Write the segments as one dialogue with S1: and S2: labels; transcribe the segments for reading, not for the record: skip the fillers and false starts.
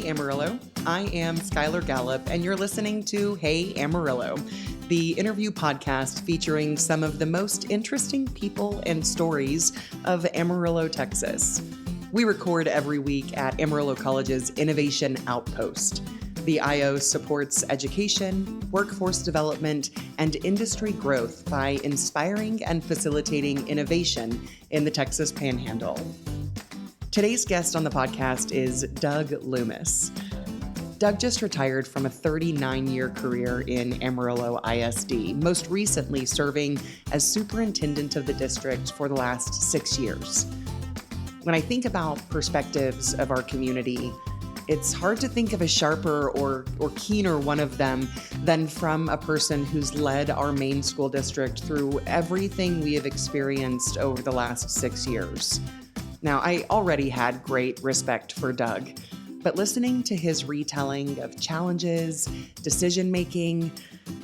S1: Hey Amarillo, I am Skylar Gallup, and you're listening to Hey Amarillo, the interview podcast featuring some of the most interesting people and stories of Amarillo, Texas. We record every week at Amarillo College's Innovation Outpost. The IO supports education, workforce development, and industry growth by inspiring and facilitating innovation in the Texas Panhandle. Today's guest on the podcast is Doug Loomis. Doug just retired from a 39-year career in Amarillo ISD, most recently serving as superintendent of the district for the last 6 years. When I think about perspectives of our community, it's hard to think of a sharper or keener one of them than from a person who's led our main school district through everything we have experienced over the last 6 years. Now, I already had great respect for Doug, but listening to his retelling of challenges, decision-making,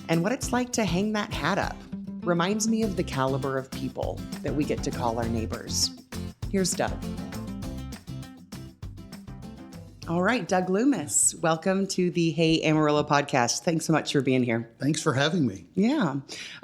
S1: and what it's like to hang that hat up reminds me of the caliber of people that we get to call our neighbors. Here's Doug. All right, Doug Loomis, welcome to the Hey Amarillo podcast. Thanks so much for being here.
S2: Thanks for having me.
S1: Yeah.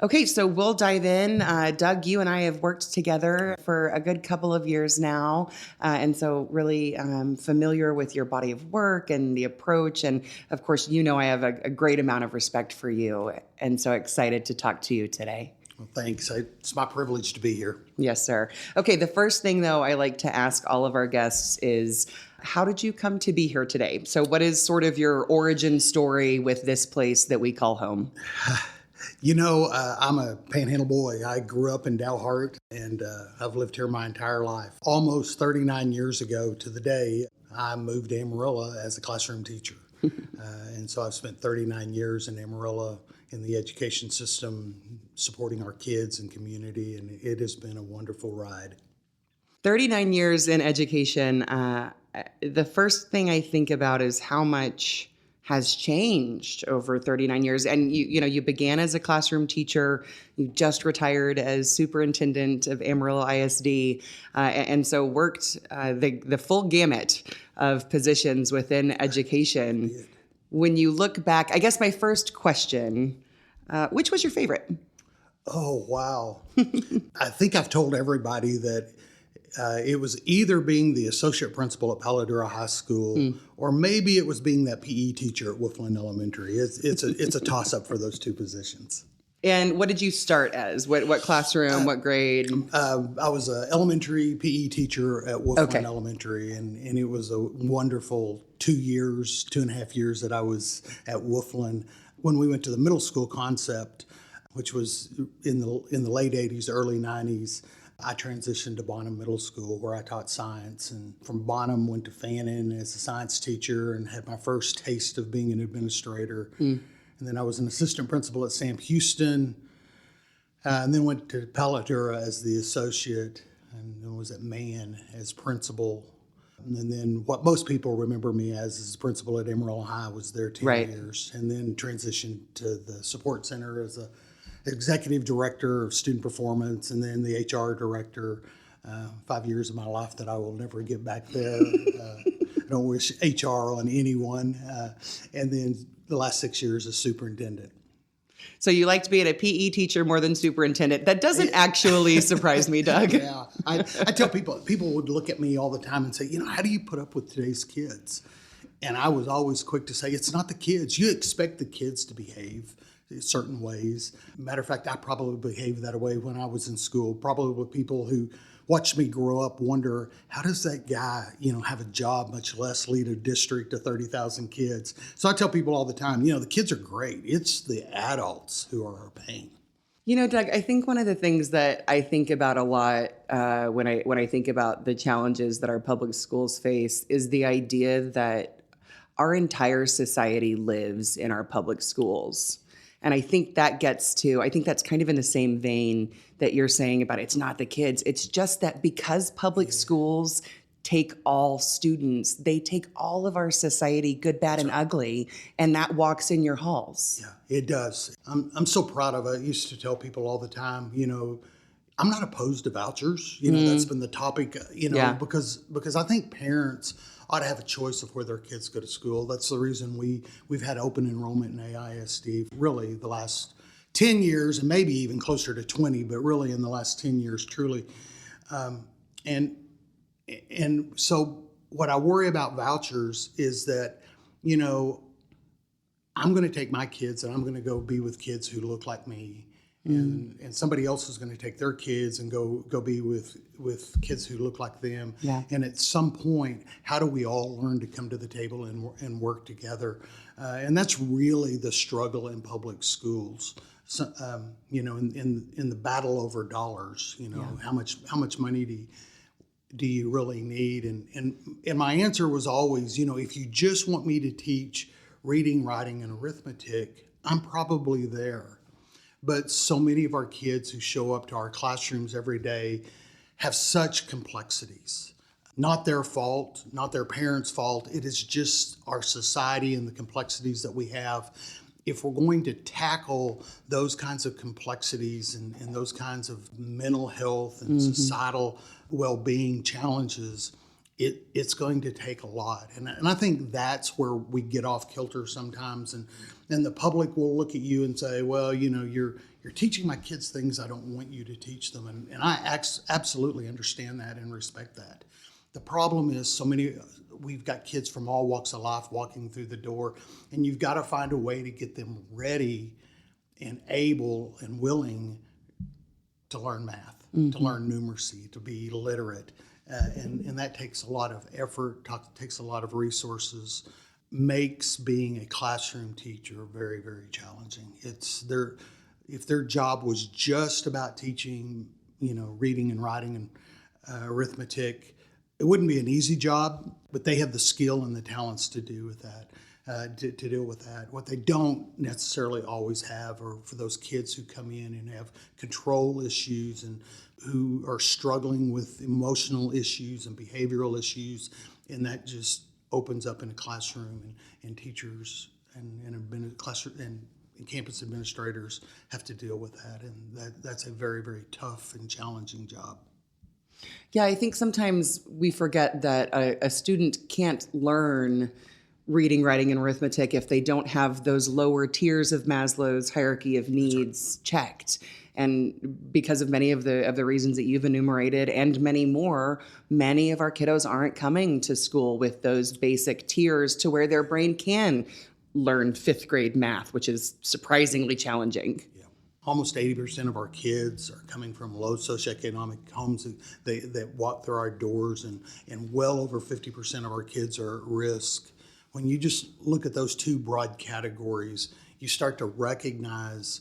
S1: Okay, so we'll dive in. Doug, you and I have worked together for a good couple of years now, and so really familiar with your body of work and the approach. And of course, you know I have a great amount of respect for you, and so excited to talk to you today.
S2: Well, thanks. It's my privilege to be here.
S1: Yes, sir. Okay, the first thing, though, I like to ask all of our guests is, how did you come to be here today? So what is sort of your origin story with this place that we call home?
S2: You know, I'm a Panhandle boy. I grew up in Dalhart, and I've lived here my entire life. Almost 39 years ago to the day, I moved to Amarillo as a classroom teacher. And so I've spent 39 years in Amarillo in the education system, supporting our kids and community, and it has been a wonderful ride. 39
S1: years in education. The first thing I think about is how much has changed over 39 years. And you began as a classroom teacher, you just retired as superintendent of Amarillo ISD, and so worked the full gamut of positions within education. When you look back, I guess my first question, which was your favorite?
S2: Oh, wow. I think I've told everybody that it was either being the associate principal at Paladura High School, or maybe it was being that PE teacher at Wolfland Elementary. It's a toss-up for those two positions.
S1: And what did you start as? What classroom, what grade?
S2: I was an elementary PE teacher at Wolfland Elementary, and it was a wonderful 2.5 years that I was at Wolfland. When we went to the middle school concept, which was in the late 80s, early 90s, I transitioned to Bonham Middle School, where I taught science, and from Bonham went to Fannin as a science teacher and had my first taste of being an administrator. And then I was an assistant principal at Sam Houston, and then went to Paladura as the associate, and then was at Mann as principal. And then what most people remember me as is principal at Amarillo High. Was there 10 years, and then transitioned to the support center as a executive director of student performance, and then the HR director. 5 years of my life that I will never get back there. I don't wish HR on anyone. And then the last 6 years as superintendent.
S1: So you liked being a PE teacher more than superintendent. That doesn't actually surprise me, Doug.
S2: Yeah, I tell people would look at me all the time and say, how do you put up with today's kids? And I was always quick to say, it's not the kids. You expect the kids to behave certain ways. Matter of fact, I probably behaved that way when I was in school. Probably people who watched me grow up wonder, how does that guy, have a job, much less lead a district of 30,000 kids? So I tell people all the time, the kids are great. It's the adults who are our pain.
S1: Doug, I think one of the things that I think about a lot when I think about the challenges that our public schools face is the idea that our entire society lives in our public schools. And I think that that's kind of in the same vein that you're saying about it's not the kids. It's just that because public schools take all students, they take all of our society, good, bad, and ugly, and that walks in your halls.
S2: Yeah, it does. I'm so proud of it. I used to tell people all the time, I'm not opposed to vouchers. That's been the topic, because I think parents ought to have a choice of where their kids go to school. That's the reason we've had open enrollment in AISD really the last 10 years, and maybe even closer to 20, but really in the last 10 years, truly. And so what I worry about vouchers is that, I'm going to take my kids and I'm going to go be with kids who look like me. And somebody else is going to take their kids and go be with kids who look like them. Yeah. And at some point, how do we all learn to come to the table and work together? And that's really the struggle in public schools. So, in the battle over dollars, how much money do you really need? And my answer was always, if you just want me to teach reading, writing, and arithmetic, I'm probably there. But so many of our kids who show up to our classrooms every day have such complexities. Not their fault, not their parents' fault. It is just our society and the complexities that we have. If we're going to tackle those kinds of complexities and those kinds of mental health and societal well-being challenges, it's going to take a lot. And I think that's where we get off kilter sometimes. And the public will look at you and say, well, you're teaching my kids things I don't want you to teach them. And I absolutely understand that and respect that. The problem is we've got kids from all walks of life walking through the door, and you've got to find a way to get them ready and able and willing to learn math, to learn numeracy, to be literate. And that takes a lot of effort, takes a lot of resources, makes being a classroom teacher very, very challenging. If their job was just about teaching, reading and writing and arithmetic, it wouldn't be an easy job, but they have the skill and the talents to do with that, to deal with that. What they don't necessarily always have are for those kids who come in and have control issues and who are struggling with emotional issues and behavioral issues, and that just opens up in a classroom, and teachers and campus administrators have to deal with that, and that's a very, very tough and challenging job.
S1: Yeah, I think sometimes we forget that a student can't learn reading, writing, and arithmetic if they don't have those lower tiers of Maslow's hierarchy of needs checked. And because of many of the reasons that you've enumerated and many more, many of our kiddos aren't coming to school with those basic tiers to where their brain can learn fifth grade math, which is surprisingly challenging.
S2: Yeah. Almost 80% of our kids are coming from low socioeconomic homes that walk through our doors, and well over 50% of our kids are at risk. When you just look at those two broad categories, you start to recognize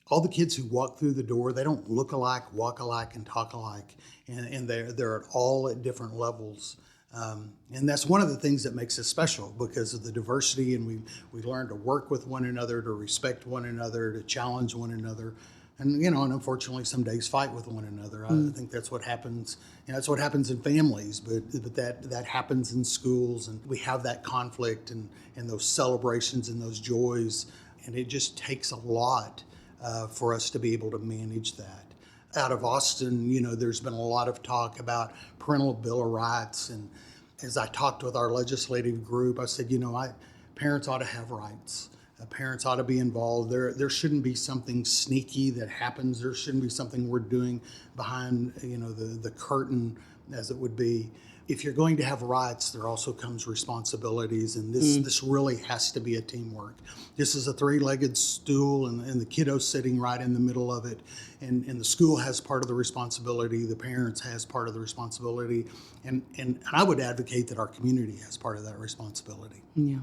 S2: all the kids who walk through the door, they don't look alike, walk alike, and talk alike, and they're all at different levels. And that's one of the things that makes us special because of the diversity, and we learn to work with one another, to respect one another, to challenge one another, and and unfortunately some days fight with one another. I think that's what happens. That's what happens in families, but that happens in schools, and we have that conflict and those celebrations and those joys, and it just takes a lot for us to be able to manage that. Out of Austin, there's been a lot of talk about parental bill of rights, and as I talked with our legislative group, I said, parents ought to have rights. Parents ought to be involved. There shouldn't be something sneaky that happens. There shouldn't be something we're doing behind, the curtain, as it would be. If you're going to have rights, there also comes responsibilities, and this really has to be a teamwork. This is a three-legged stool, and the kiddo's sitting right in the middle of it, and the school has part of the responsibility, the parents has part of the responsibility, and I would advocate that our community has part of that responsibility.
S1: Yeah.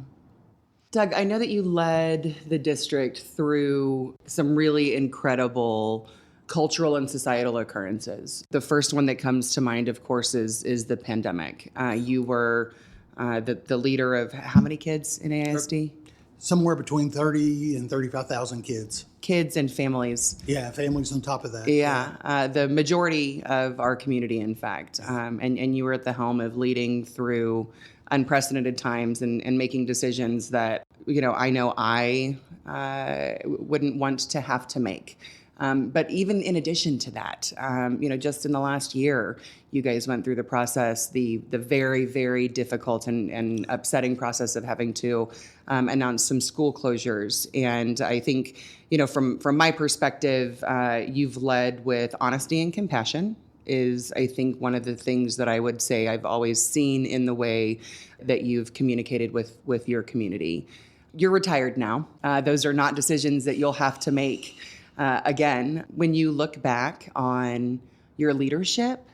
S1: Doug, I know that you led the district through some really incredible cultural and societal occurrences. The first one that comes to mind, of course, is the pandemic. You were the leader of how many kids in AISD?
S2: Somewhere between 30 and 35,000 kids.
S1: Kids and families.
S2: Yeah, families on top of that.
S1: Yeah. The majority of our community, in fact. And you were at the helm of leading through unprecedented times and making decisions that, I know I wouldn't want to have to make. But even in addition to that, just in the last year, you guys went through the process, the very, very difficult and upsetting process of having to announce some school closures. And I think, from my perspective, you've led with honesty and compassion is, I think, one of the things that I would say I've always seen in the way that you've communicated with your community. You're retired now. Those are not decisions that you'll have to make again. When you look back on your leadership,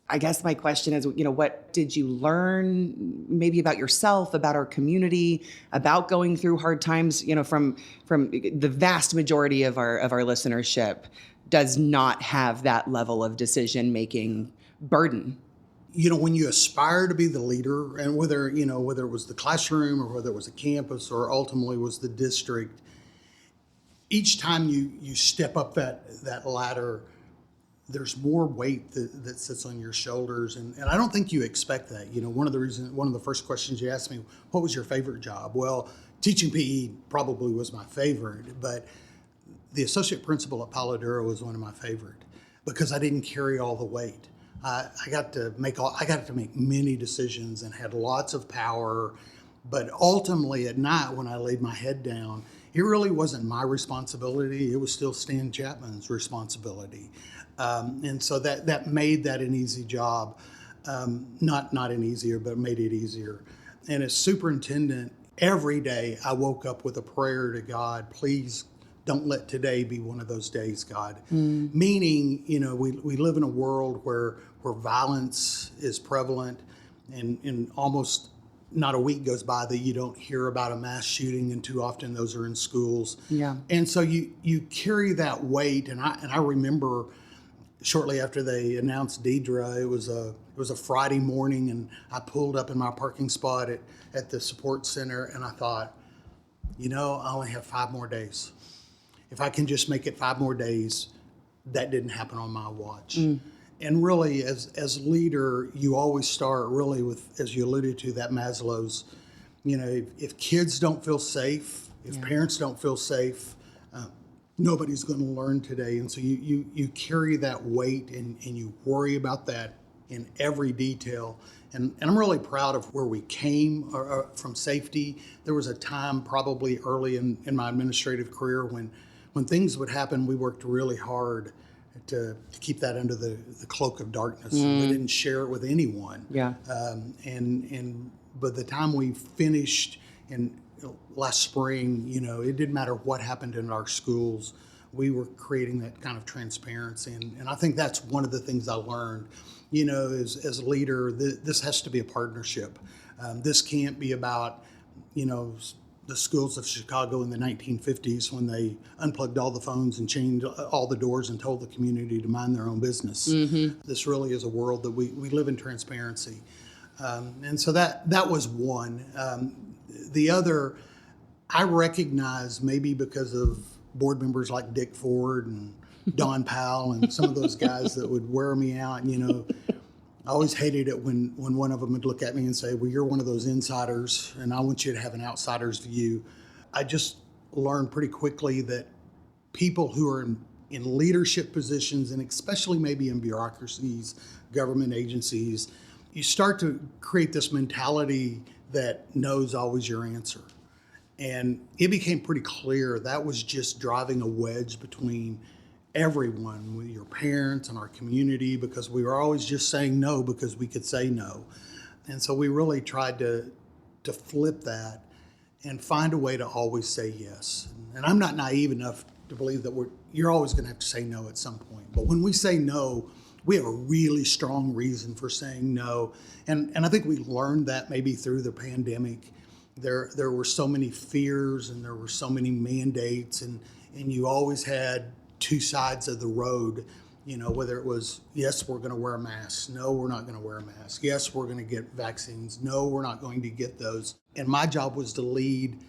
S1: I guess my question is, what did you learn maybe about yourself, about our community, about going through hard times, from the vast majority of our listenership does not have that level of decision-making burden.
S2: When you aspire to be the leader, and whether it was the classroom or whether it was a campus or ultimately was the district, each time you step up that ladder, there's more weight that sits on your shoulders. And I don't think you expect that. One of the first questions you asked me, what was your favorite job? Well, teaching PE probably was my favorite, but the associate principal at Palo Duro was one of my favorite because I didn't carry all the weight. I got to make many decisions and had lots of power, but ultimately at night when I laid my head down, it really wasn't my responsibility. It was still Stan Chapman's responsibility, and so that made that an easy job, not an easier, but made it easier. And as superintendent, every day I woke up with a prayer to God, please don't let today be one of those days, God. Meaning, we live in a world where violence is prevalent, and almost not a week goes by that you don't hear about a mass shooting, and too often those are in schools.
S1: Yeah.
S2: And so you carry that weight, and I remember shortly after they announced Deidre, it was a Friday morning, and I pulled up in my parking spot at the support center, and I thought, I only have 5 more days. If I can just make it 5 more days, that didn't happen on my watch. And really, as leader, you always start really with, as you alluded to, that Maslow's, if kids don't feel safe, if parents don't feel safe, nobody's going to learn today. And so you carry that weight and you worry about that in every detail. And I'm really proud of where we came from safety. There was a time probably early in my administrative career when things would happen, we worked really hard to keep that under the cloak of darkness. We didn't share it with anyone.
S1: Yeah.
S2: And by the time we finished in last spring, it didn't matter what happened in our schools. We were creating that kind of transparency. And I think that's one of the things I learned, as a leader, this has to be a partnership. This can't be about, the schools of Chicago in the 1950s when they unplugged all the phones and chained all the doors and told the community to mind their own business. This really is a world that we live in transparency. And so that was one. The other, I recognize maybe because of board members like Dick Ford and Don Powell and some of those guys that would wear me out, I always hated it when one of them would look at me and say, well, you're one of those insiders, and I want you to have an outsider's view. I just learned pretty quickly that people who are in leadership positions, and especially maybe in bureaucracies, government agencies, you start to create this mentality that no's always your answer. And it became pretty clear that was just driving a wedge between everyone, with your parents and our community, because we were always just saying no because we could say no. And so we really tried to flip that and find a way to always say yes. And I'm not naive enough to believe that you're always going to have to say no at some point. But when we say no, we have a really strong reason for saying no. And I think we learned that maybe through the pandemic. There were so many fears and there were so many mandates, and you always had 2 sides of the road, whether it was, yes, we're going to wear a mask. No, we're not going to wear a mask. Yes, we're going to get vaccines. No, we're not going to get those. And my job was to lead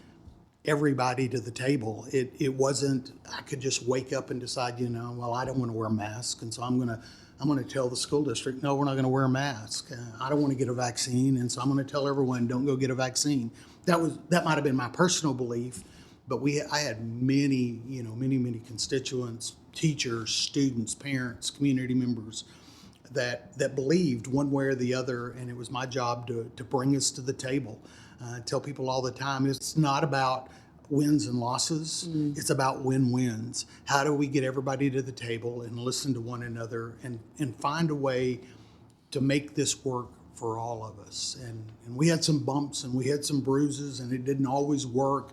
S2: everybody to the table. It wasn't, I could just wake up and decide, well, I don't want to wear a mask. And so I'm going to tell the school district, no, we're not going to wear a mask. I don't want to get a vaccine. And so I'm going to tell everyone, don't go get a vaccine. That might've been my personal belief. But I had many constituents, teachers, students, parents, community members that believed one way or the other, and it was my job to bring us to the table. Tell people all the time, it's not about wins and losses, it's about win-wins. How do we get everybody to the table and listen to one another and find a way to make this work for all of us? And we had some bumps and we had some bruises, and it didn't always work.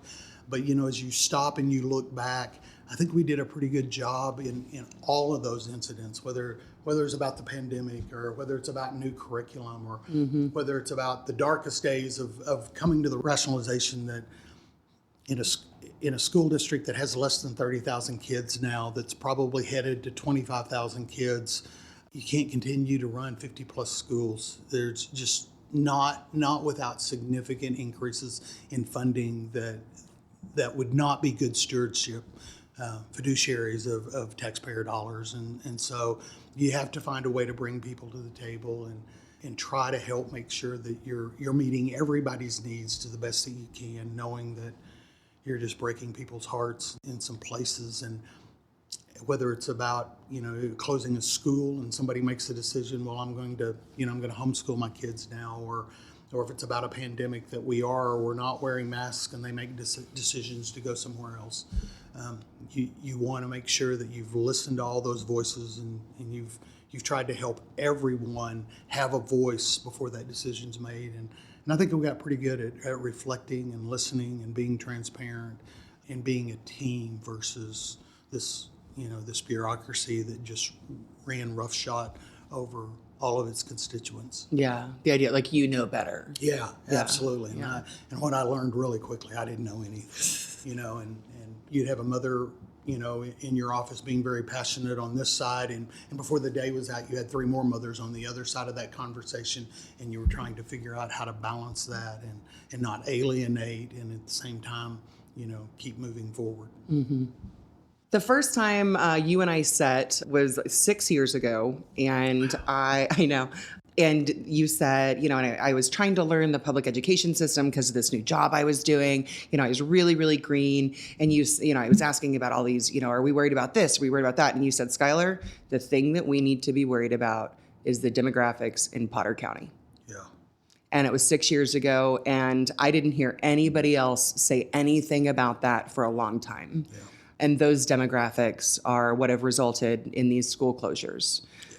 S2: But, as you stop and you look back, I think we did a pretty good job in all of those incidents, whether it's about the pandemic or whether it's about new curriculum or whether it's about the darkest days of coming to the rationalization that in a school district that has less than 30,000 kids now, that's probably headed to 25,000 kids, you can't continue to run 50 plus schools. There's just not without significant increases in funding that would not be good stewardship, fiduciaries of taxpayer dollars. And so you have to find a way to bring people to the table and try to help make sure that you're meeting everybody's needs to the best that you can, knowing that you're just breaking people's hearts in some places. And whether it's about, closing a school and somebody makes a decision, well, I'm going to homeschool my kids now, or if it's about a pandemic that we are or we're not wearing masks and they make decisions to go somewhere else. You want to make sure that you've listened to all those voices and you've tried to help everyone have a voice before that decision's made. And I think we got pretty good at reflecting and listening and being transparent and being a team versus this bureaucracy that just ran roughshod over all of its constituents.
S1: Yeah, the idea, better.
S2: Yeah, absolutely. Yeah. And what I learned really quickly, I didn't know anything, and you'd have a mother, in your office being very passionate on this side, and before the day was out, you had 3 more mothers on the other side of that conversation, and you were trying to figure out how to balance that and not alienate, and at the same time, keep moving forward.
S1: Mm-hmm. The first time you and I sat was 6 years ago, and I know, and you said, and I was trying to learn the public education system because of this new job I was doing. I was really, really green, and I was asking about all these, are we worried about this? Are we worried about that? And you said, Skylar, the thing that we need to be worried about is the demographics in Potter County.
S2: Yeah.
S1: And it was 6 years ago, and I didn't hear anybody else say anything about that for a long time. Yeah. And those demographics are what have resulted in these school closures. Yeah.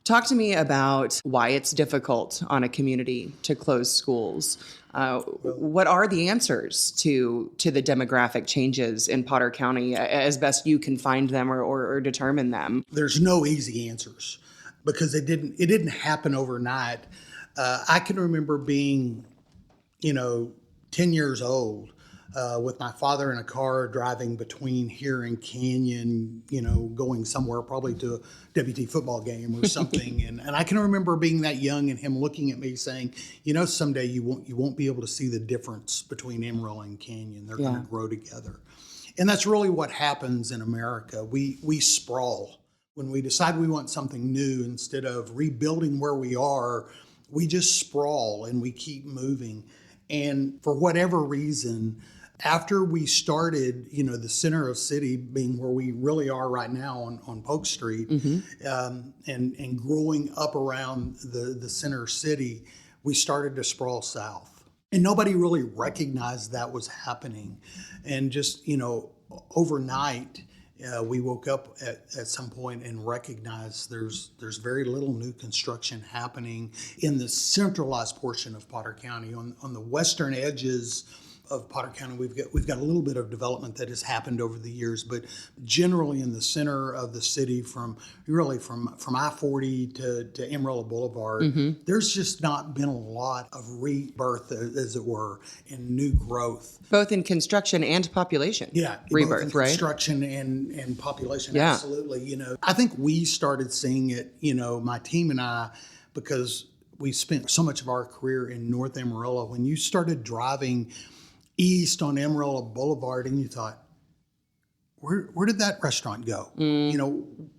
S1: Talk to me about why it's difficult on a community to close schools. What are the answers to the demographic changes in Potter County as best you can find them or determine them?
S2: There's no easy answers because it didn't happen overnight. I can remember being, 10 years old. With my father in a car driving between here and Canyon, going somewhere, probably to a WT football game or something. and I can remember being that young and him looking at me saying, someday you won't be able to see the difference between Amarillo and Canyon. They're going to grow together. And that's really what happens in America. We sprawl. When we decide we want something new, instead of rebuilding where we are, we just sprawl and we keep moving. And for whatever reason, after we started, the center of city being where we really are right now on Polk Street, and growing up around the center city, we started to sprawl south. And nobody really recognized that was happening. And just, overnight, we woke up at some point and recognized there's very little new construction happening in the centralized portion of Potter County. On the western edges of Potter County, we've got a little bit of development that has happened over the years, but generally in the center of the city, from I-40 to Amarillo Boulevard, there's just not been a lot of rebirth, as it were, and new growth.
S1: Both in construction and population.
S2: Yeah,
S1: rebirth,
S2: both in
S1: right?
S2: Construction and population, absolutely. I think we started seeing it, my team and I, because we spent so much of our career in North Amarillo. When you started driving east on Amarillo Boulevard and you thought, where did that restaurant go?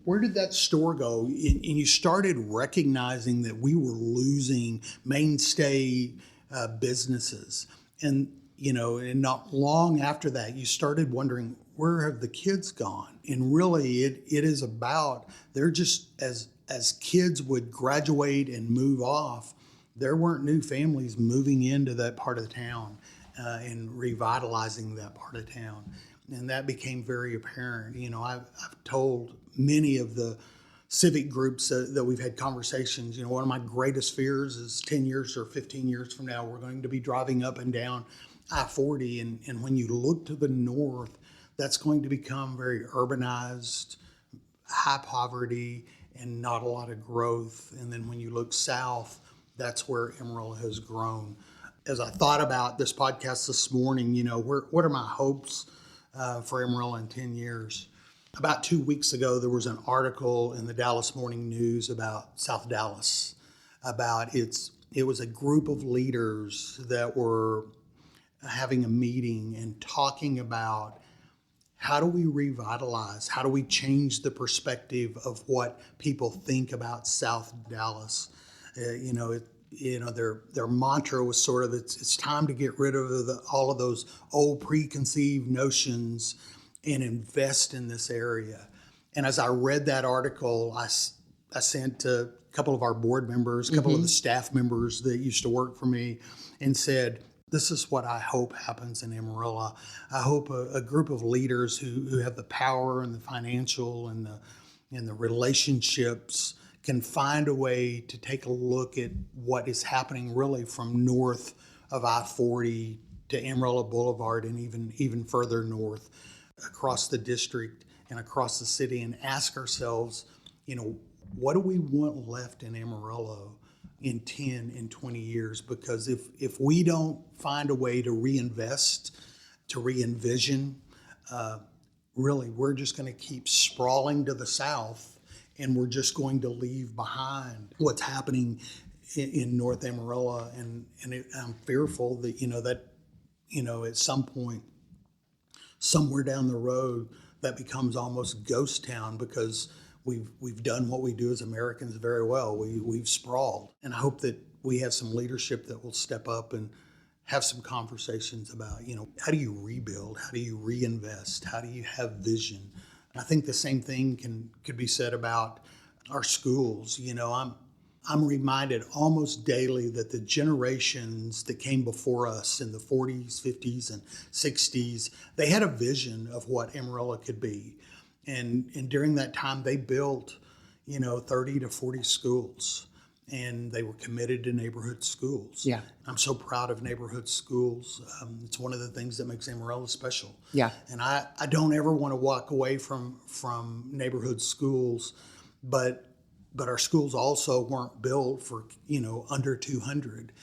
S2: Where did that store go? And you started recognizing that we were losing mainstay businesses. And and not long after that, you started wondering, where have the kids gone? And really, it is about, they're just, as kids would graduate and move off, there weren't new families moving into that part of the town and revitalizing that part of town. And that became very apparent. I've told many of the civic groups that we've had conversations, one of my greatest fears is 10 years or 15 years from now, we're going to be driving up and down I-40. And when you look to the north, that's going to become very urbanized, high poverty, and not a lot of growth. And then when you look south, that's where Amarillo has grown. As I thought about this podcast this morning, what are my hopes for Amarillo in 10 years? About 2 weeks ago, there was an article in the Dallas Morning News about South Dallas, it was a group of leaders that were having a meeting and talking about how do we revitalize, how do we change the perspective of what people think about South Dallas. Their mantra was sort of, it's time to get rid of all of those old preconceived notions and invest in this area. And as I read that article, I sent a couple of our board members, a couple of the staff members that used to work for me, and said, this is what I hope happens in Amarillo. I hope a group of leaders who have the power and the financial and the relationships can find a way to take a look at what is happening really from north of I-40 to Amarillo Boulevard and even further north across the district and across the city, and ask ourselves, what do we want left in Amarillo in 10 and 20 years? Because if we don't find a way to reinvest, to re-envision, really we're just going to keep sprawling to the south, and we're just going to leave behind what's happening in North Amarillo. And I'm fearful that, at some point, somewhere down the road, that becomes almost ghost town, because we've done what we do as Americans very well. We've sprawled. And I hope that we have some leadership that will step up and have some conversations about, how do you rebuild? How do you reinvest? How do you have vision? And I think the same thing could be said about our schools. I'm reminded almost daily that the generations that came before us in the 40s, 50s, and 60s, they had a vision of what Amarillo could be. And during that time, they built, 30 to 40 schools, and they were committed to neighborhood schools.
S1: Yeah.
S2: I'm so proud of neighborhood schools. It's one of the things that makes Amarillo special.
S1: Yeah.
S2: And I don't ever want to walk away from neighborhood schools, but our schools also weren't built for, under 200.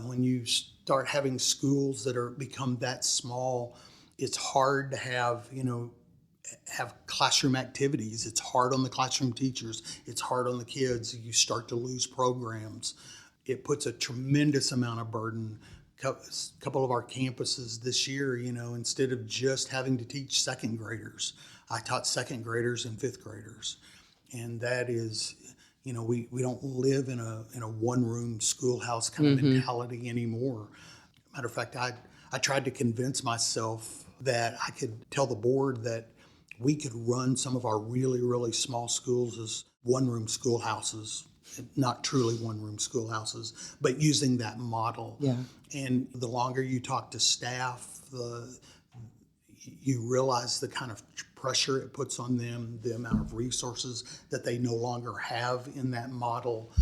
S2: When you start having schools that become that small, it's hard to have classroom activities. It's hard on the classroom teachers. It's hard on the kids. You start to lose programs. It puts a tremendous amount of burden. A couple of our campuses this year, instead of just having to teach second graders, I taught second graders and fifth graders. And that is, we don't live in a one-room schoolhouse kind of mentality anymore. Matter of fact, I tried to convince myself that I could tell the board that we could run some of our really, really small schools as one-room schoolhouses, not truly one-room schoolhouses, but using that model.
S1: Yeah.
S2: And the longer you talk to staff, you realize the kind of pressure it puts on them, the amount of resources that they no longer have in that model.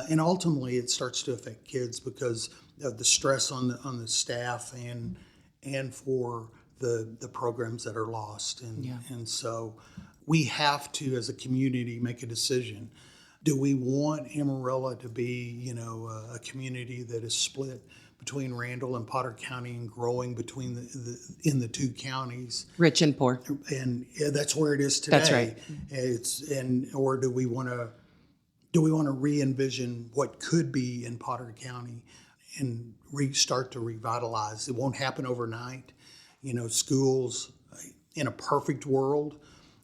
S2: And ultimately, it starts to affect kids because of the stress on the staff and for the programs that are lost. And so we have to, as a community, make a decision. Do we want Amarillo to be, a community that is split between Randall and Potter County and growing between in the two counties,
S1: rich and poor,
S2: and that's where it is today.
S1: That's right.
S2: Or do we want to re-envision what could be in Potter County and start to revitalize? It won't happen overnight. Schools, in a perfect world,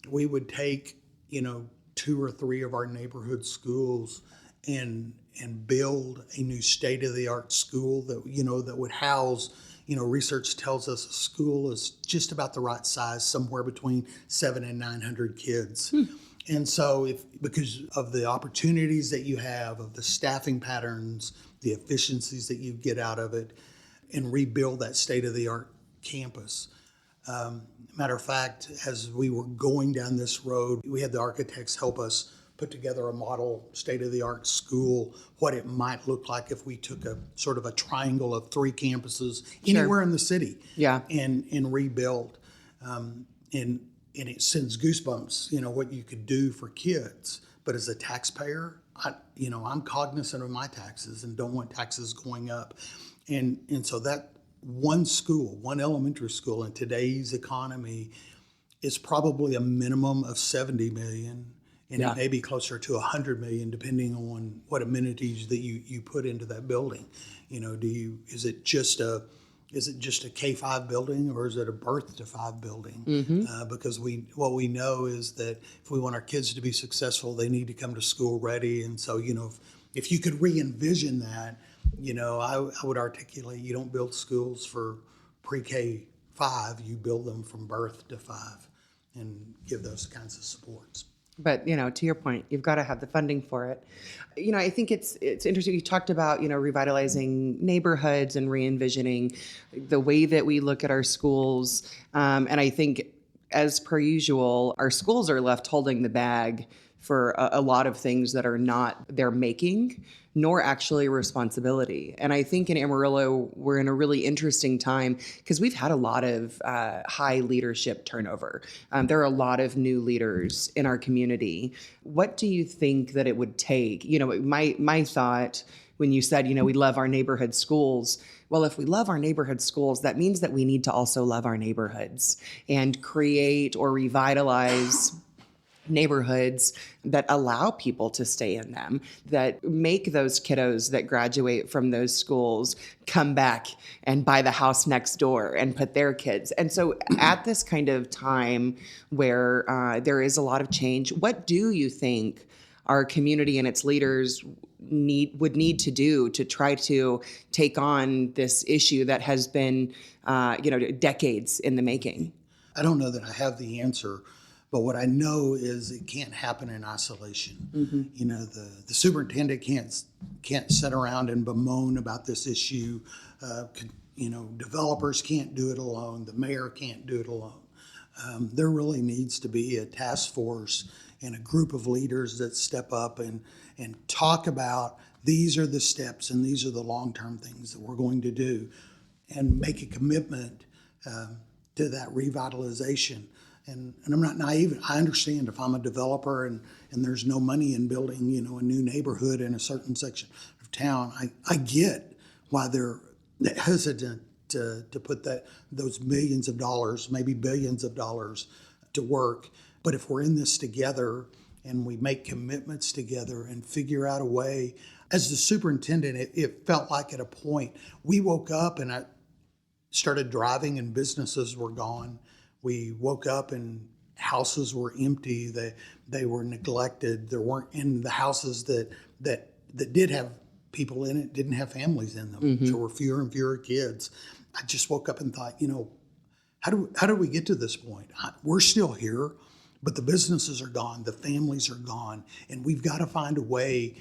S2: we would take 2 or 3 of our neighborhood schools and build a new state-of-the-art school that that would house research tells us a school is just about the right size, somewhere between 700 and 900 kids. And so because of the opportunities that you have, of the staffing patterns, the efficiencies that you get out of it, and rebuild that state-of-the-art campus. Matter of fact, as we were going down this road, we had the architects help us put together a model state-of-the-art school, what it might look like if we took a sort of a triangle of 3 campuses anywhere in the city, and rebuild. And it sends goosebumps, what you could do for kids. But as a taxpayer, I'm cognizant of my taxes and don't want taxes going up. And so that one school, one elementary school in today's economy is probably a minimum of $70 million. And it may be closer to $100 million, depending on what amenities that you put into that building. Is it just a K-5 building, or is it a birth to 5 building? Because what we know is that if we want our kids to be successful, they need to come to school ready. And so, if you could re-envision that, I would articulate, you don't build schools for pre-K-5, you build them from birth to 5 and give those kinds of supports.
S1: But, to your point, you've got to have the funding for it. I think it's interesting. You talked about, revitalizing neighborhoods and re-envisioning the way that we look at our schools. And I think, as per usual, our schools are left holding the bag for a lot of things that are not their making, nor actually a responsibility. And I think in Amarillo, we're in a really interesting time because we've had a lot of high leadership turnover. There are a lot of new leaders in our community. What do you think that it would take? My thought when you said, we love our neighborhood schools. Well, if we love our neighborhood schools, that means that we need to also love our neighborhoods and create or revitalize neighborhoods that allow people to stay in them, that make those kiddos that graduate from those schools come back and buy the house next door and put their kids. And so at this kind of time where there is a lot of change, what do you think our community and its leaders would need to do to try to take on this issue that has been decades in the making?
S2: I don't know that I have the answer. But what I know is it can't happen in isolation. The superintendent can't sit around and bemoan about this issue. Developers can't do it alone. The mayor can't do it alone. There really needs to be a task force and a group of leaders that step up and talk about these are the steps and these are the long-term things that we're going to do, and make a commitment to that revitalization. And I'm not naive. I understand if I'm a developer and there's no money in building, a new neighborhood in a certain section of town, I get why they're hesitant to put those millions of dollars, maybe billions of dollars to work. But if we're in this together and we make commitments together and figure out a way, as the superintendent, it felt like at a point we woke up and I started driving and businesses were gone. We woke up and houses were empty. They were neglected. There weren't, in the houses that did have people in it, didn't have families in them. There were fewer and fewer kids. I just woke up and thought, how do we get to this point? We're still here, but the businesses are gone, the families are gone, and we've got to find a way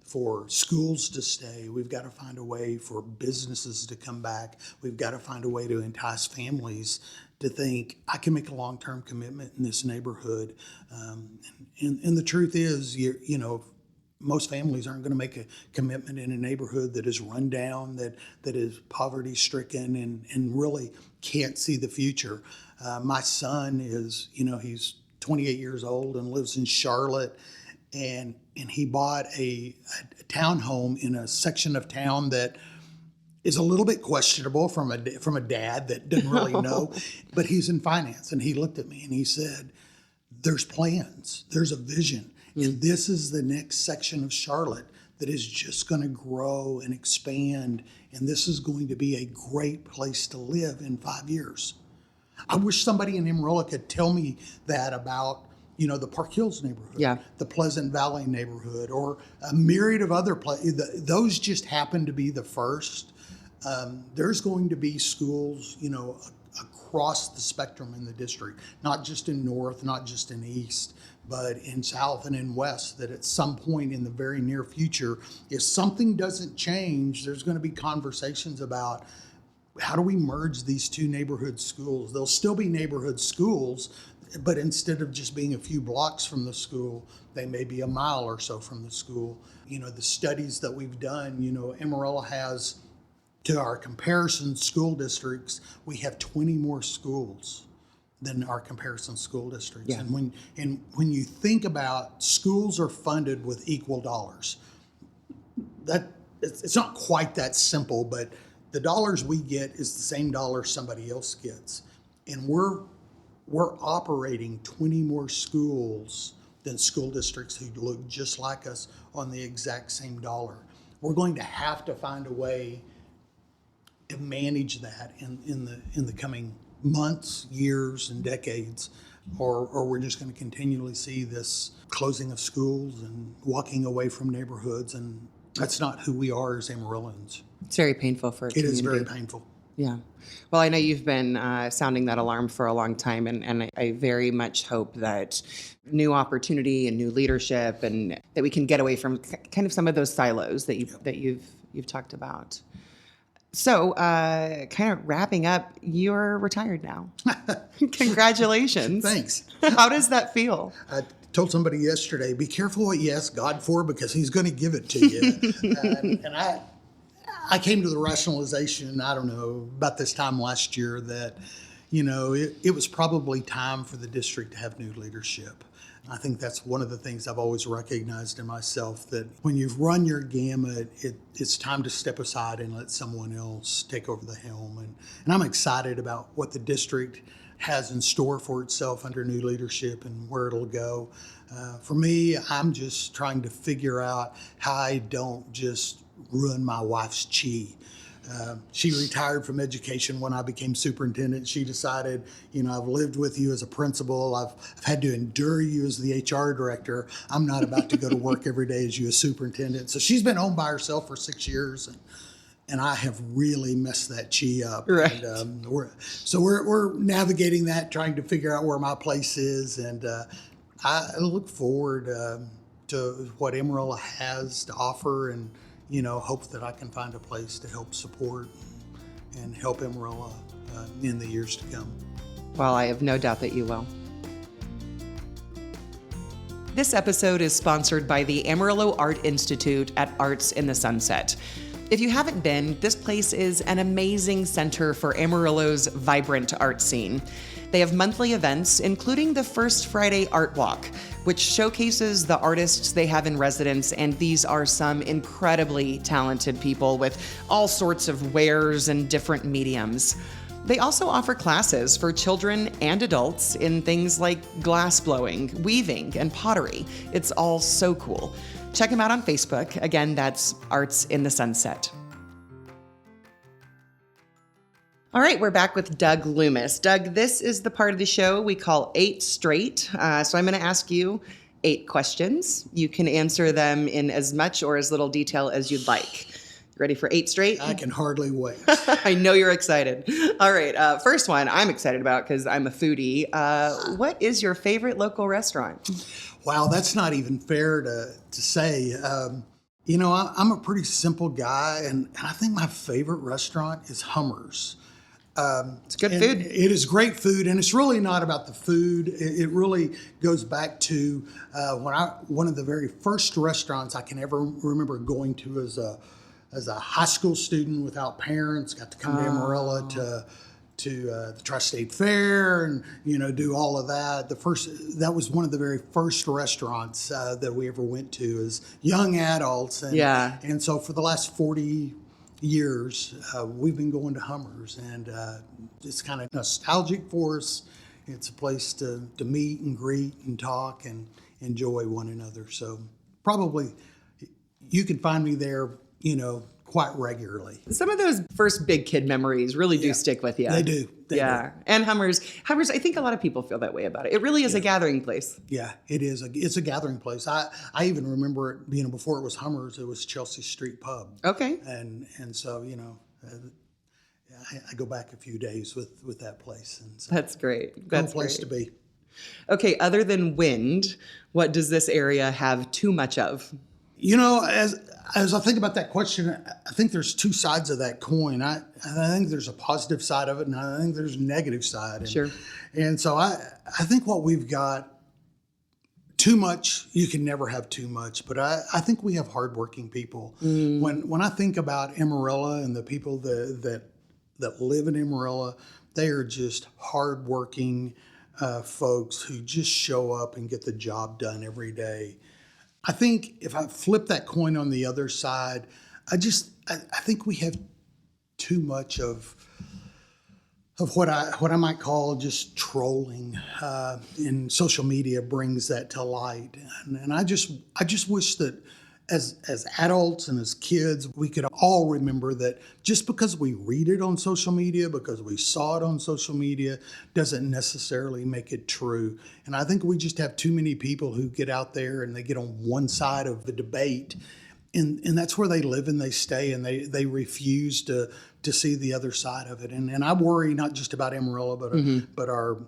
S2: for schools to stay. We've got to find a way for businesses to come back. We've got to find a way to entice families to think, I can make a long-term commitment in this neighborhood. And the truth is, most families aren't going to make a commitment in a neighborhood that is run down, that is poverty-stricken and really can't see the future. My son is, he's 28 years old and lives in Charlotte, and he bought a townhome in a section of town that is a little bit questionable from a dad that didn't really know, but he's in finance. And he looked at me and he said, there's plans, there's a vision. And this is the next section of Charlotte that is just going to grow and expand. And this is going to be a great place to live in 5 years. I wish somebody in Amarillo could tell me that about, the Park Hills neighborhood, the Pleasant Valley neighborhood, or a myriad of other places. Those just happen to be the first. There's going to be schools, across the spectrum in the district, not just in north, not just in east, but in south and in west, that at some point in the very near future, if something doesn't change, there's going to be conversations about how do we merge these two neighborhood schools. They'll still be neighborhood schools, but instead of just being a few blocks from the school, they may be a mile or so from the school. The studies that we've done, Amarillo has, to our comparison school districts, we have 20 more schools than our comparison school districts.
S1: Yeah.
S2: And when you think about schools are funded with equal dollars, it's not quite that simple, but the dollars we get is the same dollars somebody else gets. And we're operating 20 more schools than school districts who look just like us on the exact same dollar. We're going to have to find a way to manage that in the coming months, years, and decades, or we're just going to continually see this closing of schools and walking away from neighborhoods, and that's not who we are as Amarillans.
S1: It's very painful for a community.
S2: It is very painful.
S1: Yeah. Well, I know you've been sounding that alarm for a long time, and I very much hope that new opportunity and new leadership, and that we can get away from kind of some of those silos that you've talked about. So, kind of wrapping up, you're retired now. Congratulations.
S2: Thanks.
S1: How does that feel?
S2: I told somebody yesterday, be careful what you ask God for, because he's going to give it to you. And I came to the rationalization, I don't know, about this time last year that, it was probably time for the district to have new leadership. I think that's one of the things I've always recognized in myself, that when you've run your gamut, it's time to step aside and let someone else take over the helm. And I'm excited about what the district has in store for itself under new leadership and where it'll go. For me, I'm just trying to figure out how I don't just ruin my wife's chi. She retired from education when I became superintendent. She decided, I've lived with you as a principal. I've had to endure you as the HR director. I'm not about to go to work every day as you as superintendent. So she's been home by herself for 6 years, and I have really messed that chi up.
S1: Right.
S2: And, we're navigating that, trying to figure out where my place is, and I look forward to what Amarillo has to offer, and hope that I can find a place to help support and help Amarillo in the years to come.
S1: Well, I have no doubt that you will. This episode is sponsored by the Amarillo Art Institute at Arts in the Sunset. If you haven't been, this place is an amazing center for Amarillo's vibrant art scene. They have monthly events, including the First Friday Art Walk, which showcases the artists they have in residence, and these are some incredibly talented people with all sorts of wares and different mediums. They also offer classes for children and adults in things like glass blowing, weaving, and pottery. It's all so cool. Check them out on Facebook. Again, that's Arts in the Sunset. All right, we're back with Doug Loomis. Doug, this is the part of the show we call 8 Straight. So I'm going to ask you 8 questions. You can answer them in as much or as little detail as you'd like. Ready for 8 Straight?
S2: I can hardly wait.
S1: I know you're excited. All right, first one I'm excited about because I'm a foodie. What is your favorite local restaurant?
S2: Wow, that's not even fair to say. I'm a pretty simple guy, and I think my favorite restaurant is Hummers.
S1: It's good food.
S2: It is great food, and it's really not about the food. It really goes back to one of the very first restaurants I can ever remember going to as a high school student without parents. Got to come to Amarillo to the Tri-State Fair and do all of that. That was one of the very first restaurants that we ever went to as young adults. And so for the last 40 years, we've been going to Hummers, and it's kind of nostalgic for us. It's a place to meet and greet and talk and enjoy one another. So probably you can find me there, quite regularly.
S1: Some of those first big kid memories really do stick with you.
S2: They do. They do.
S1: And Hummers, I think a lot of people feel that way about it. It really is a gathering place.
S2: Yeah, it is. It's a gathering place. I even remember it, before it was Hummers, it was Chelsea Street Pub.
S1: Okay.
S2: And so, I go back a few days with that place. And so
S1: That's great. That's
S2: cool place
S1: great.
S2: to be.
S1: Okay, other than wind, what does this area have too much of?
S2: As I think about that question, I think there's two sides of that coin. I think there's a positive side of it, and I think there's a negative side. And,
S1: Sure.
S2: And so I think what we've got, too much, you can never have too much, but I think we have hardworking people. When I think about Amarillo and the people that live in Amarillo, they are just hardworking folks who just show up and get the job done every day. I think if I flip that coin on the other side, I think we have too much of what I might call just trolling, and social media brings that to light. And I just wish that as adults and as kids, we could all remember that just because we read it on social media, because we saw it on social media, doesn't necessarily make it true. And I think we just have too many people who get out there and they get on one side of the debate, and that's where they live and they stay, and they refuse to see the other side of it. And I worry not just about Amarillo, but our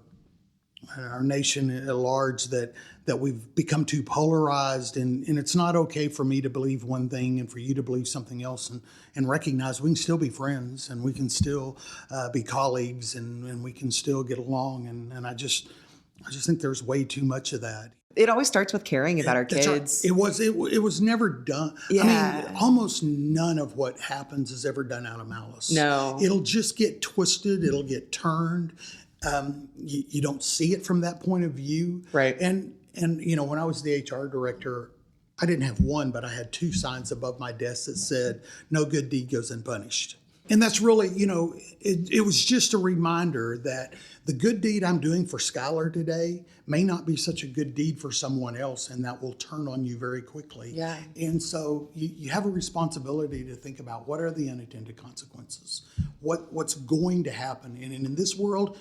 S2: nation at large, that we've become too polarized, and it's not okay for me to believe one thing and for you to believe something else, and recognize we can still be friends, and we can still be colleagues, and we can still get along. And I just think there's way too much of that.
S1: It always starts with caring about our
S2: That's
S1: kids.
S2: right. It was never done.
S1: Yeah.
S2: I mean, almost none of what happens is ever done out of malice.
S1: No.
S2: It'll just get twisted. It'll get turned. You don't see it from that point of view.
S1: Right.
S2: And when I was the HR director, I didn't have one, but I had two signs above my desk that said, "No good deed goes unpunished." And that's really, it was just a reminder that the good deed I'm doing for Skylar today may not be such a good deed for someone else, and that will turn on you very quickly.
S1: Yeah.
S2: And so you have a responsibility to think about what are the unintended consequences, what's going to happen. And in this world,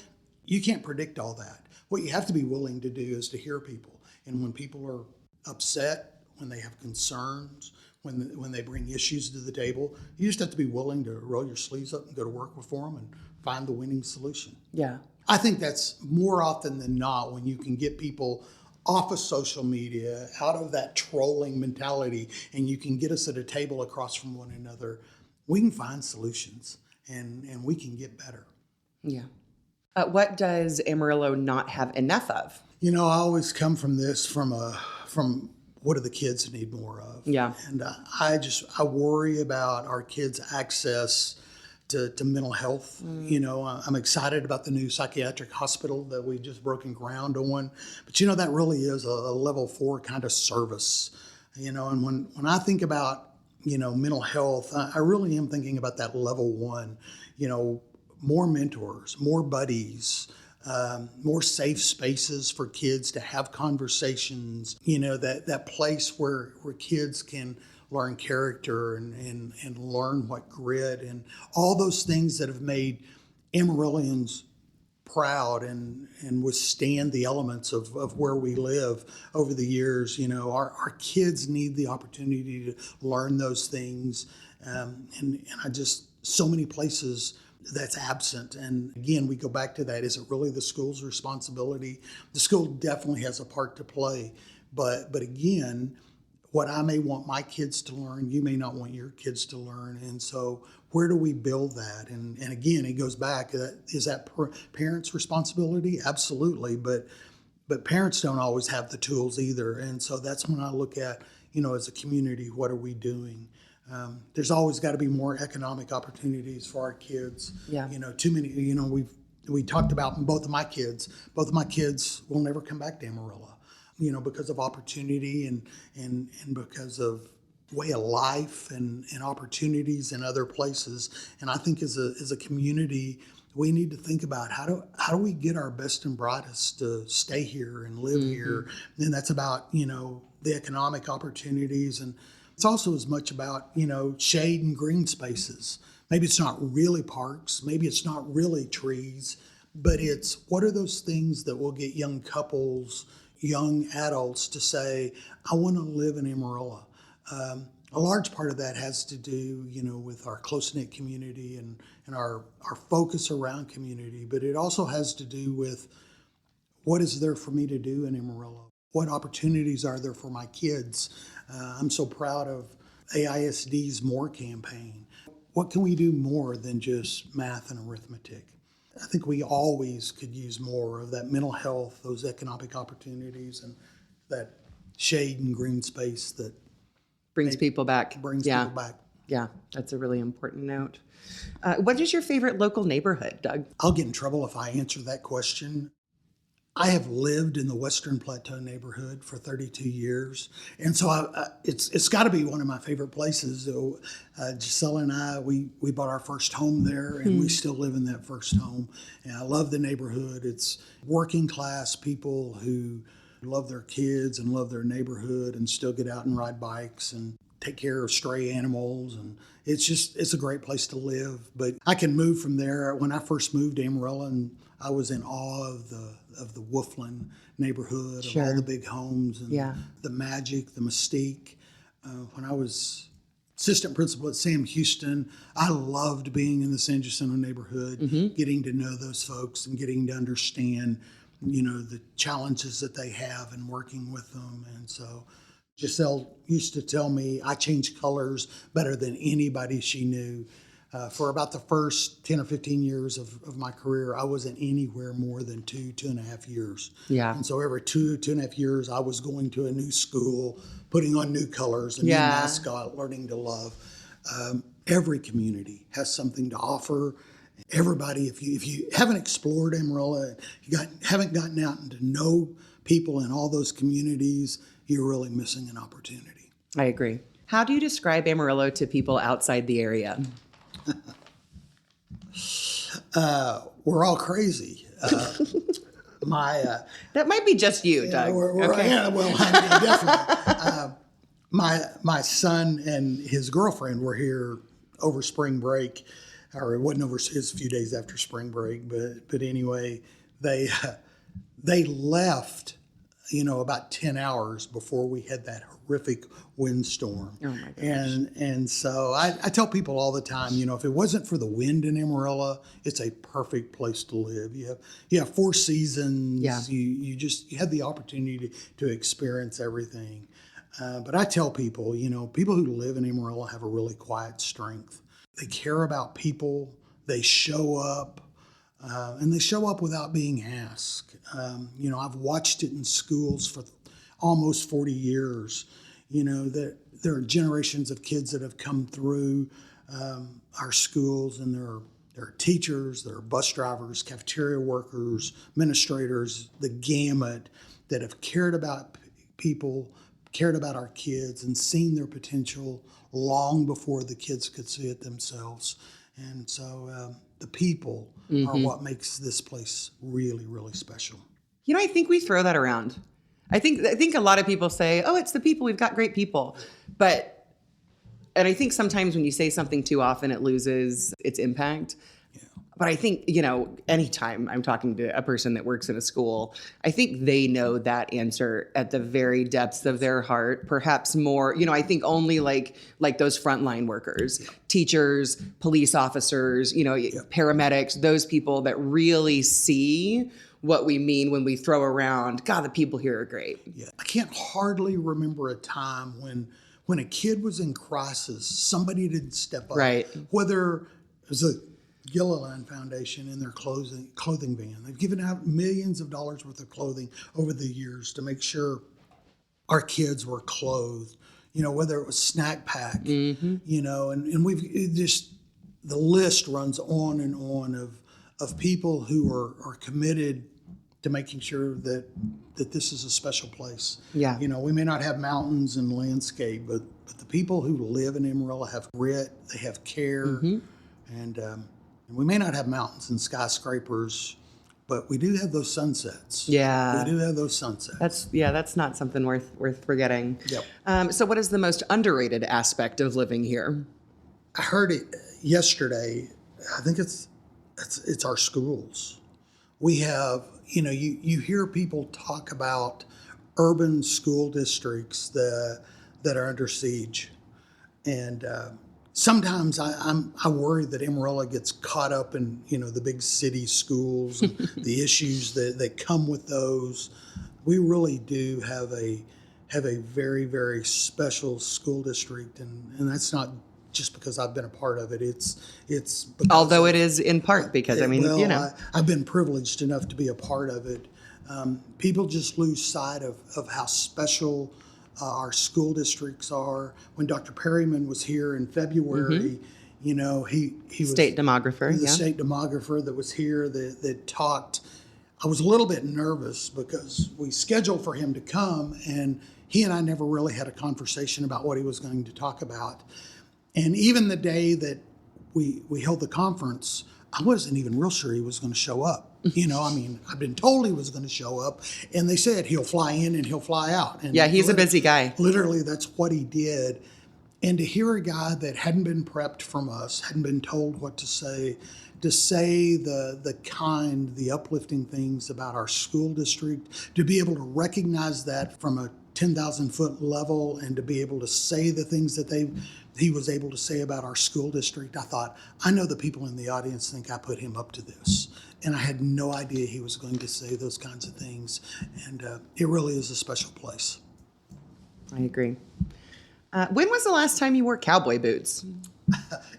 S2: you can't predict all that. What you have to be willing to do is to hear people. And when people are upset, when they have concerns, when they bring issues to the table, you just have to be willing to roll your sleeves up and go to work for them and find the winning solution.
S1: Yeah.
S2: I think that's more often than not when you can get people off of social media, out of that trolling mentality, and you can get us at a table across from one another, we can find solutions and we can get better.
S1: Yeah. What does Amarillo not have enough of?
S2: I always come from this from what do the kids need more of?
S1: Yeah.
S2: And I worry about our kids' access to mental health. I'm excited about the new psychiatric hospital that we just broken ground on. But that really is a level 4 kind of service. And when I think about mental health, I really am thinking about that level 1. More mentors, more buddies, more safe spaces for kids to have conversations, that place where kids can learn character and learn what grit and all those things that have made Amarillians proud and withstand the elements of where we live over the years. Our kids need the opportunity to learn those things. And I just, so many places that's absent. And again, we go back to that. Is it really the school's responsibility? The school definitely has a part to play. But again, what I may want my kids to learn, you may not want your kids to learn. And so where do we build that? And again, it goes back, is that parents' responsibility? Absolutely. But parents don't always have the tools either. And so that's when I look at, as a community, what are we doing? There's always got to be more economic opportunities for our kids.
S1: Yeah.
S2: Too many, we talked about both of my kids will never come back to Amarillo, because of opportunity and because of way of life and opportunities in other places. And I think as a community, we need to think about how do we get our best and brightest to stay here and live here. And that's about, the economic opportunities. And it's also as much about, shade and green spaces. Maybe it's not really parks, maybe it's not really trees, but it's what are those things that will get young couples, young adults to say, I want to live in Amarillo. A large part of that has to do, with our close-knit community and our focus around community, but it also has to do with what is there for me to do in Amarillo? What opportunities are there for my kids? I'm so proud of AISD's MORE campaign. What can we do more than just math and arithmetic? I think we always could use more of that mental health, those economic opportunities, and that shade and green space that
S1: brings people back.
S2: People back.
S1: Yeah, that's a really important note. What is your favorite local neighborhood, Doug?
S2: I'll get in trouble if I answer that question. I have lived in the Western Plateau neighborhood for 32 years, and so it's got to be one of my favorite places. Gisela and I, we bought our first home there, and we still live in that first home. And I love the neighborhood. It's working class people who love their kids and love their neighborhood and still get out and ride bikes and take care of stray animals. And it's a great place to live. But I can move from there. When I first moved to Amarillo, and I was in awe of the Wolfland neighborhood, of all the big homes and the magic, the mystique. When I was assistant principal at Sam Houston, I loved being in the San Jacinto neighborhood, getting to know those folks and getting to understand the challenges that they have and working with them. And so Giselle used to tell me I changed colors better than anybody she knew. For about the first 10 or 15 years of my career, I wasn't anywhere more than 2.5 years.
S1: Yeah.
S2: And so every 2.5 years, I was going to a new school, putting on new colors, a new mascot, learning to love. Every community has something to offer. Everybody, if you haven't explored Amarillo, haven't gotten out and to know people in all those communities, you're really missing an opportunity.
S1: I agree. How do you describe Amarillo to people outside the area?
S2: We're all crazy.
S1: That might be just you, Doug.
S2: Definitely. My son and his girlfriend were here over spring break, or it wasn't over. It was a few days after spring break, but anyway, they left, about 10 hours before we had that horrific windstorm.
S1: Oh my gosh.
S2: And so I tell people all the time, if it wasn't for the wind in Amarillo, it's a perfect place to live. You have 4 seasons. Yeah. You have the opportunity to experience everything. But I tell people, people who live in Amarillo have a really quiet strength. They care about people. They show up. And they show up without being asked. I've watched it in schools for almost 40 years. That there are generations of kids that have come through our schools, and there are teachers, there are bus drivers, cafeteria workers, administrators, the gamut, that have cared about people, cared about our kids, and seen their potential long before the kids could see it themselves. And so the people are what makes this place really, really special.
S1: I think we throw that around. I think a lot of people say, oh, it's the people, we've got great people. And I think sometimes when you say something too often, it loses its impact. Yeah. But I think, anytime I'm talking to a person that works in a school, I think they know that answer at the very depths of their heart, perhaps more, I think only like those frontline workers, teachers, police officers, paramedics, those people that really see what we mean when we throw around, God, the people here are great.
S2: Yeah, I can't hardly remember a time when a kid was in crisis, somebody didn't step up.
S1: Right.
S2: Whether it was a Gilliland Foundation in their clothing van. They've given out millions of dollars worth of clothing over the years to make sure our kids were clothed. Whether it was snack pack, and the list runs on and on of people who are committed to making sure that this is a special place.
S1: Yeah.
S2: We may not have mountains and landscape, but the people who live in Amarillo have grit, they have care, and we may not have mountains and skyscrapers, but we do have those sunsets.
S1: Yeah.
S2: We do have those sunsets.
S1: That's not something worth forgetting.
S2: Yep.
S1: So what is the most underrated aspect of living here?
S2: I heard it yesterday. I think it's our schools. We have, you hear people talk about urban school districts that are under siege. And sometimes I worry that Amarillo gets caught up in, the big city schools and the issues that come with those. We really do have a very, very special school district, and that's not just because I've been a part of it. It's because
S1: although it is in part because
S2: I've been privileged enough to be a part of it. People just lose sight of how special our school districts are. When Dr. Perryman was here in February, he was
S1: state demographer,
S2: the state demographer that was here that talked. I was a little bit nervous because we scheduled for him to come, and he and I never really had a conversation about what he was going to talk about. And even the day that we held the conference, I wasn't even real sure he was going to show up. I've been told he was going to show up, and they said he'll fly in and he'll fly out. And
S1: yeah, he's a busy guy.
S2: Literally, that's what he did. And to hear a guy that hadn't been prepped from us, hadn't been told what to say the uplifting things about our school district, to be able to recognize that from a 10,000-foot level, and to be able to say the things that he was able to say about our school district, I thought, I know the people in the audience think I put him up to this. And I had no idea he was going to say those kinds of things. And it really is a special place.
S1: I agree. When was the last time you wore cowboy boots?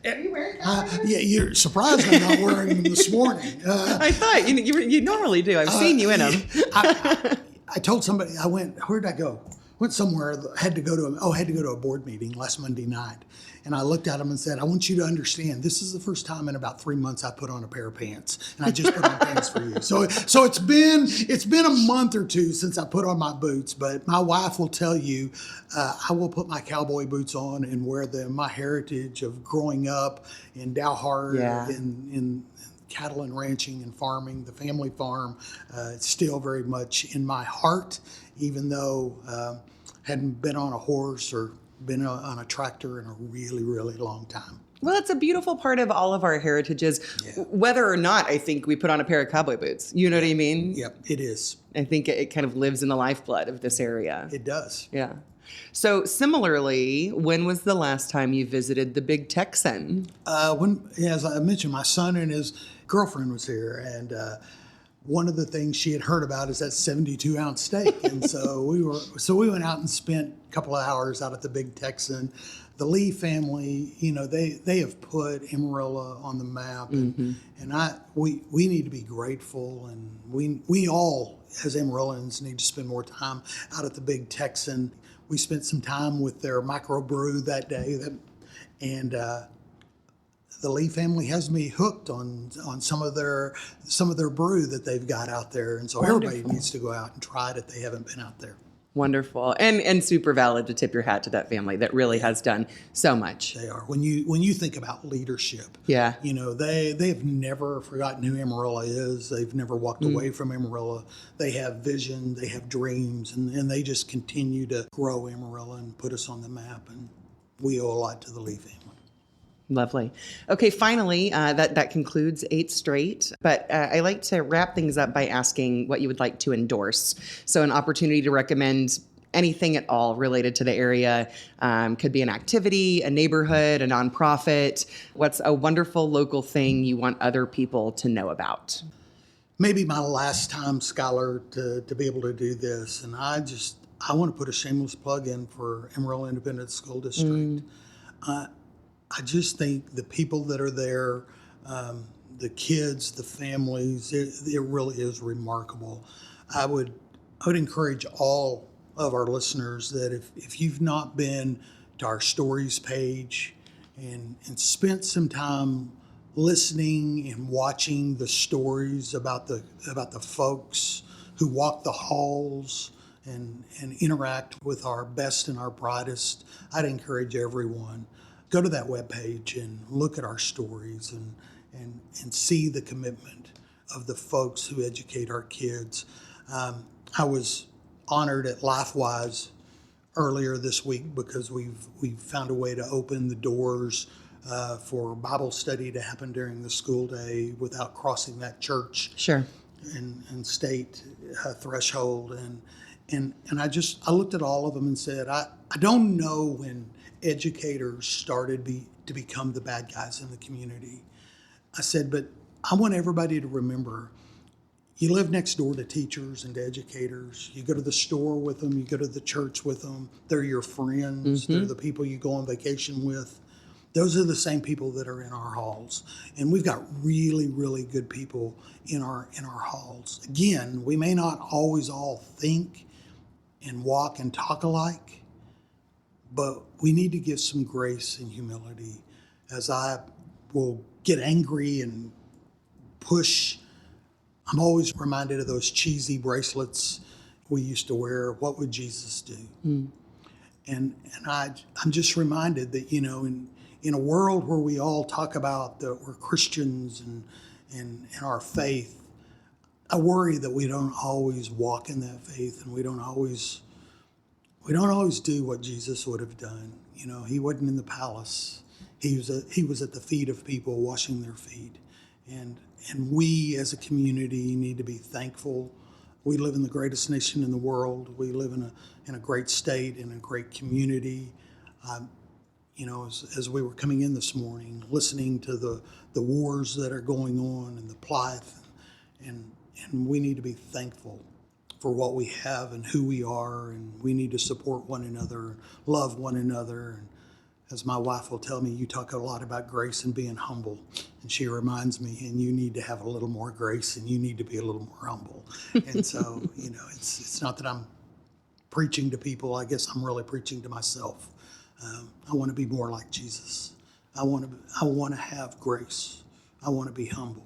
S2: Are you wearing cowboy boots? Yeah, you're surprised I'm not wearing them this morning.
S1: I thought you normally do. I've seen you in them.
S2: I told somebody, where did I go? Went somewhere, had to go to a board meeting last Monday night. And I looked at him and said, I want you to understand, this is the first time in about 3 months I put on a pair of pants. And I just put on pants for you. So it's been a month or two since I put on my boots, but my wife will tell you, I will put my cowboy boots on and wear them. My heritage of growing up in Dalhart, in cattle and ranching and farming, the family farm, it's still very much in my heart, even though hadn't been on a horse or been on a tractor in a really, really long time.
S1: Well, it's a beautiful part of all of our heritages, whether or not I think we put on a pair of cowboy boots. You know what I mean?
S2: Yep, it is.
S1: I think it kind of lives in the lifeblood of this area.
S2: It does.
S1: Yeah. So similarly, when was the last time you visited the Big Texan?
S2: As I mentioned, my son and his girlfriend was here, and one of the things she had heard about is that 72-ounce steak. And so we went out and spent a couple of hours out at the Big Texan. The Lee family, they have put Amarillo on the map, and we need to be grateful, and we all as Amarillans need to spend more time out at the Big Texan. We spent some time with their microbrew that day, and the Lee family has me hooked on some of their brew that they've got out there, and so everybody needs to go out and try it if they haven't been out there.
S1: Wonderful, and super valid to tip your hat to that family that really has done so much.
S2: They are. When you think about leadership, they have never forgotten who Amarillo is. They've never walked away from Amarillo. They have vision, they have dreams, and they just continue to grow Amarillo and put us on the map. And we owe a lot to the Lee family.
S1: Lovely. Okay, finally, that concludes 8 Straight, but I like to wrap things up by asking what you would like to endorse. So an opportunity to recommend anything at all related to the area. Could be an activity, a neighborhood, a nonprofit. What's a wonderful local thing you want other people to know about?
S2: Maybe my last time, Skylar, to be able to do this, and I want to put a shameless plug in for Amarillo Independent School District. I just think the people that are there, the kids, the families, it really is remarkable. I would encourage all of our listeners that if you've not been to our stories page and spent some time listening and watching the stories about the folks who walk the halls and interact with our best and our brightest, I'd encourage everyone. Go to that webpage and look at our stories and see the commitment of the folks who educate our kids. I was honored at LifeWise earlier this week because we've found a way to open the doors for Bible study to happen during the school day without crossing that church and state threshold. And I looked at all of them and said, I don't know when educators started to become the bad guys in the community. I said, but I want everybody to remember, you live next door to teachers and to educators. You go to the store with them. You go to the church with them. They're your friends. They're the people you go on vacation with. Those are the same people that are in our halls. And we've got really, really good people in our halls. Again, we may not always all think and walk and talk alike, but we need to give some grace and humility. As I will get angry and push, I'm always reminded of those cheesy bracelets we used to wear. What would Jesus do? And I'm just reminded that, in a world where we all talk about that we're Christians and our faith, I worry that we don't always walk in that faith, and we don't always do what Jesus would have done. He wasn't in the palace. He was at the feet of people, washing their feet. And we as a community need to be thankful. We live in the greatest nation in the world. We live in a great state, in a great community. As we were coming in this morning, listening to the wars that are going on and the plight, and we need to be thankful for what we have and who we are, and we need to support one another, love one another. And as my wife will tell me, you talk a lot about grace and being humble, and she reminds me, and you need to have a little more grace, and you need to be a little more humble. And so, it's not that I'm preaching to people. I guess I'm really preaching to myself. I want to be more like Jesus. I want to have grace. I want to be humble.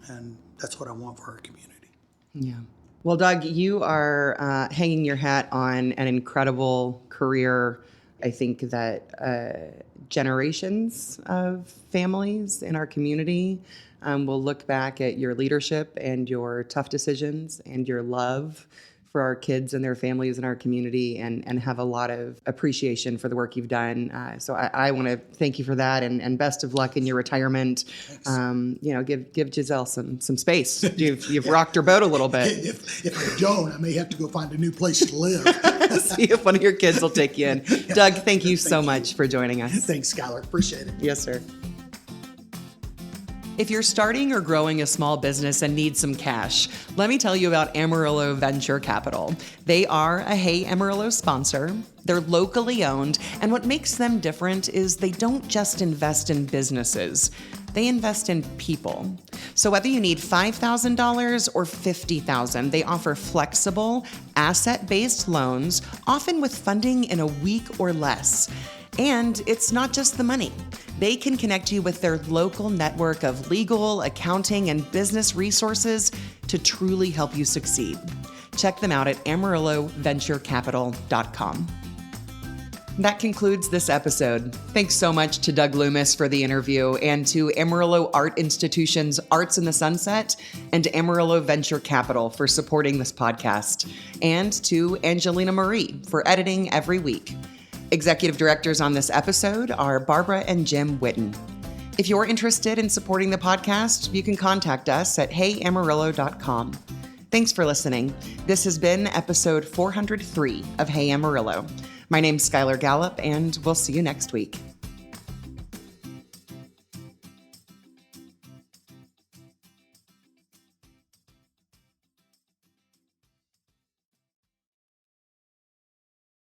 S2: And that's what I want for our community.
S1: Yeah. Well, Doug, you are hanging your hat on an incredible career. I think that generations of families in our community will look back at your leadership and your tough decisions and your love for our kids and their families in our community, and have a lot of appreciation for the work you've done. So I want to thank you for that, and best of luck in your retirement. Give Giselle some space. You've rocked her boat a little bit.
S2: If I don't, I may have to go find a new place to live.
S1: See if one of your kids will take you in. Yeah. Doug, thank you so much for joining us.
S2: Thanks, Skylar. Appreciate it.
S1: Yes, sir. If you're starting or growing a small business and need some cash, let me tell you about Amarillo Venture Capital. They are a Hey Amarillo sponsor. They're locally owned, and what makes them different is they don't just invest in businesses. They invest in people. So whether you need $5,000 or $50,000, they offer flexible, asset-based loans, often with funding in a week or less. And it's not just the money. They can connect you with their local network of legal, accounting, and business resources to truly help you succeed. Check them out at AmarilloVentureCapital.com. That concludes this episode. Thanks so much to Doug Loomis for the interview, and to Amarillo Art Institution's Arts in the Sunset and Amarillo Venture Capital for supporting this podcast, and to Angelina Marie for editing every week. Executive directors on this episode are Barbara and Jim Whitten. If you're interested in supporting the podcast, you can contact us at heyamarillo.com. Thanks for listening. This has been episode 403 of Hey Amarillo. My name's Skylar Gallup, and we'll see you next week.